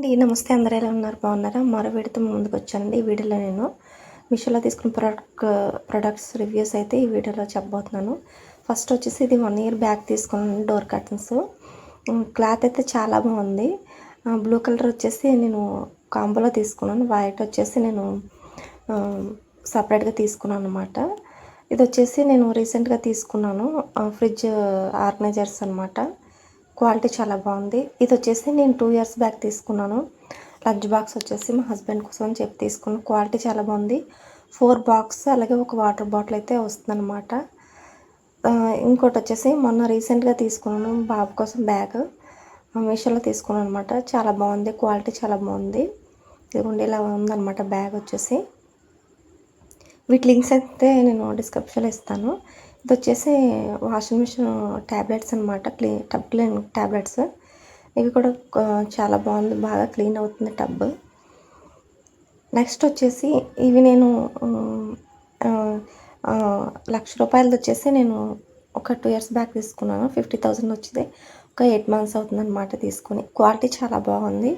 అండి. నమస్తే, అందరూ ఎలా ఉన్నారు? బాగున్నారా? మరో వీడియోతో మీ ముందుకొచ్చానండి. ఈ వీడియోలో నేను మీషోలో తీసుకున్న ప్రొడక్ట్స్ రివ్యూస్ అయితే ఈ వీడియోలో చెప్పబోతున్నాను. ఫస్ట్ వచ్చేసి ఇది 1 ఇయర్ బ్యాక్ తీసుకున్నాను డోర్ కర్టన్స్. క్లాత్ అయితే చాలా బాగుంది. బ్లూ కలర్ వచ్చేసి నేను కాంబోలో తీసుకున్నాను. వైట్ వచ్చేసి నేను సపరేట్గా తీసుకున్నాను అనమాట. ఇది వచ్చేసి నేను రీసెంట్గా తీసుకున్నాను ఫ్రిడ్జ్ ఆర్గనైజర్స్ అనమాట. క్వాలిటీ చాలా బాగుంది. ఇది వచ్చేసి నేను 2 ఇయర్స్ బ్యాక్ తీసుకున్నాను. లంచ్ బాక్స్ వచ్చేసి మా హస్బెండ్ కోసం అని చెప్పి తీసుకున్నాను. క్వాలిటీ చాలా బాగుంది. 4 బాక్స్ అలాగే ఒక వాటర్ బాటిల్ అయితే వస్తుందన్నమాట. ఇంకోటి వచ్చేసి మొన్న రీసెంట్గా తీసుకున్నాను బాబు కోసం బ్యాగ్. మీషోలో తీసుకున్నాను అనమాట. చాలా బాగుంది. క్వాలిటీ చాలా బాగుంది. ఇదిగోండి ఇలా ఉందన్నమాట బ్యాగ్ వచ్చేసి. వీటి లింక్స్ అయితే నేను డిస్క్రిప్షన్లో ఇస్తాను. ఇది వచ్చేసి వాషింగ్ మిషన్ ట్యాబ్లెట్స్ అనమాట. Tub clean tablets. ఇవి కూడా చాలా బాగుంది. బాగా క్లీన్ అవుతుంది టబ్. నెక్స్ట్ వచ్చేసి ఇవి నేను 1,00,000 వచ్చేసి నేను ఒక 2 ఇయర్స్ బ్యాక్ తీసుకున్నాను. 50,000 వచ్చింది. ఒక 8 మంత్స్ అవుతుందన్నమాట తీసుకొని. క్వాలిటీ చాలా బాగుంది.